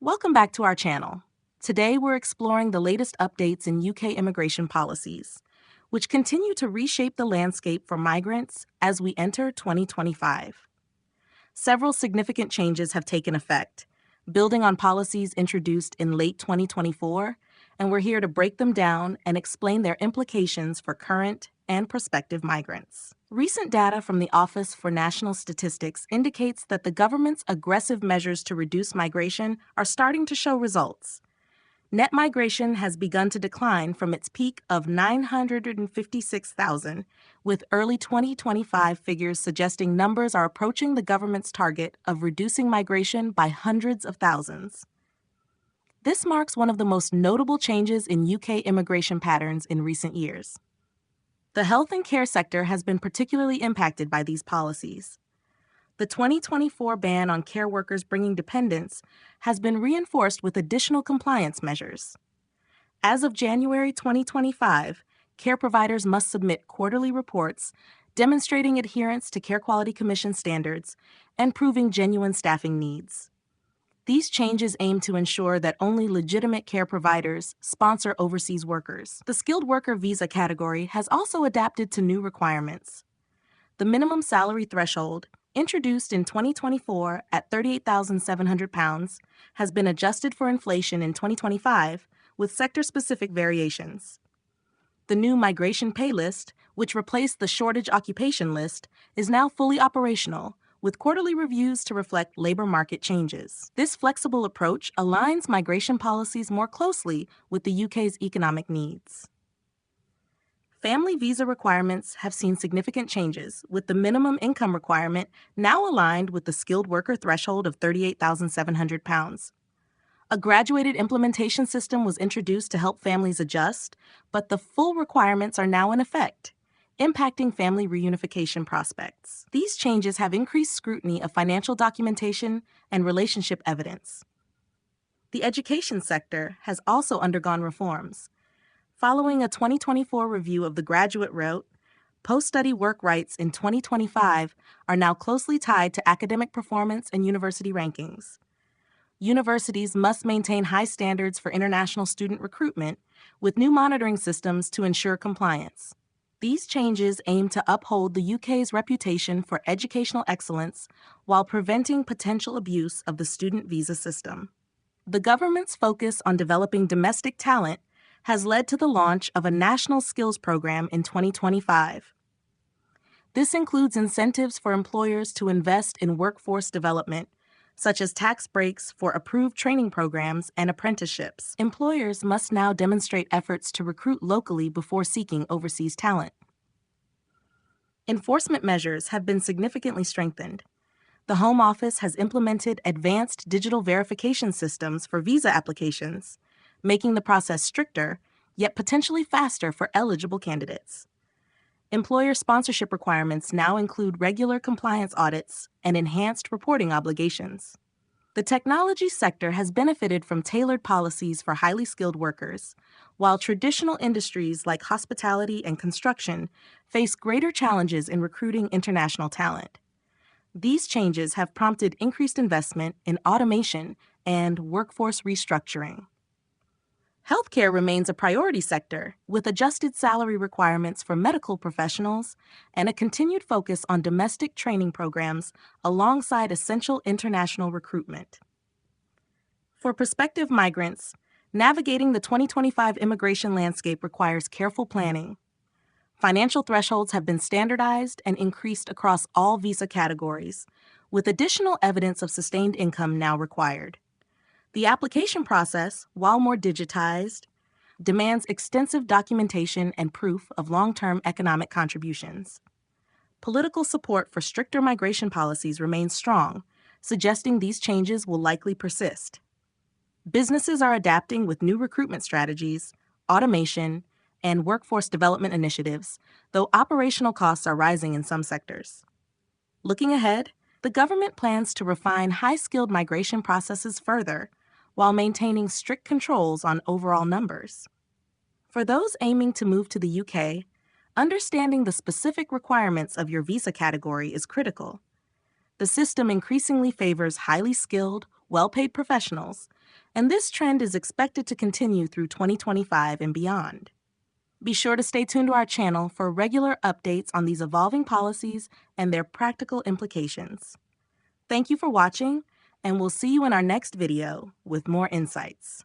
Welcome back to our channel. Today we're exploring the latest updates in UK immigration policies, which continue to reshape the landscape for migrants as we enter 2025. Several significant changes have taken effect, building on policies introduced in late 2024, and we're here to break them down and explain their implications for current and prospective migrants. Recent data from the Office for National Statistics indicates that the government's aggressive measures to reduce migration are starting to show results. Net migration has begun to decline from its peak of 956,000, with early 2025 figures suggesting numbers are approaching the government's target of reducing migration by hundreds of thousands. This marks one of the most notable changes in UK immigration patterns in recent years. The health and care sector has been particularly impacted by these policies. The 2024 ban on care workers bringing dependents has been reinforced with additional compliance measures. As of January 2025, care providers must submit quarterly reports demonstrating adherence to Care Quality Commission standards and proving genuine staffing needs. These changes aim to ensure that only legitimate care providers sponsor overseas workers. The skilled worker visa category has also adapted to new requirements. The minimum salary threshold, introduced in 2024 at £38,700, has been adjusted for inflation in 2025 with sector-specific variations. The new migration pay list, which replaced the shortage occupation list, is now fully operational, with quarterly reviews to reflect labor market changes. This flexible approach aligns migration policies more closely with the UK's economic needs. Family visa requirements have seen significant changes, with the minimum income requirement now aligned with the skilled worker threshold of £38,700. A graduated implementation system was introduced to help families adjust, but the full requirements are now in effect, impacting family reunification prospects. These changes have increased scrutiny of financial documentation and relationship evidence. The education sector has also undergone reforms. Following a 2024 review of the graduate route, post-study work rights in 2025 are now closely tied to academic performance and university rankings. Universities must maintain high standards for international student recruitment, with new monitoring systems to ensure compliance. These changes aim to uphold the UK's reputation for educational excellence while preventing potential abuse of the student visa system. The government's focus on developing domestic talent has led to the launch of a national skills program in 2025. This includes incentives for employers to invest in workforce development, such as tax breaks for approved training programs and apprenticeships. Employers must now demonstrate efforts to recruit locally before seeking overseas talent. Enforcement measures have been significantly strengthened. The Home Office has implemented advanced digital verification systems for visa applications, making the process stricter, yet potentially faster for eligible candidates. Employer sponsorship requirements now include regular compliance audits and enhanced reporting obligations. The technology sector has benefited from tailored policies for highly skilled workers, while traditional industries like hospitality and construction face greater challenges in recruiting international talent. These changes have prompted increased investment in automation and workforce restructuring. Healthcare remains a priority sector, with adjusted salary requirements for medical professionals and a continued focus on domestic training programs alongside essential international recruitment. For prospective migrants, navigating the 2025 immigration landscape requires careful planning. Financial thresholds have been standardized and increased across all visa categories, with additional evidence of sustained income now required. The application process, while more digitized, demands extensive documentation and proof of long-term economic contributions. Political support for stricter migration policies remains strong, suggesting these changes will likely persist. Businesses are adapting with new recruitment strategies, automation, and workforce development initiatives, though operational costs are rising in some sectors. Looking ahead, the government plans to refine high-skilled migration processes further, while maintaining strict controls on overall numbers. For those aiming to move to the UK, understanding the specific requirements of your visa category is critical. The system increasingly favors highly skilled, well-paid professionals, and this trend is expected to continue through 2025 and beyond. Be sure to stay tuned to our channel for regular updates on these evolving policies and their practical implications. Thank you for watching, and we'll see you in our next video with more insights.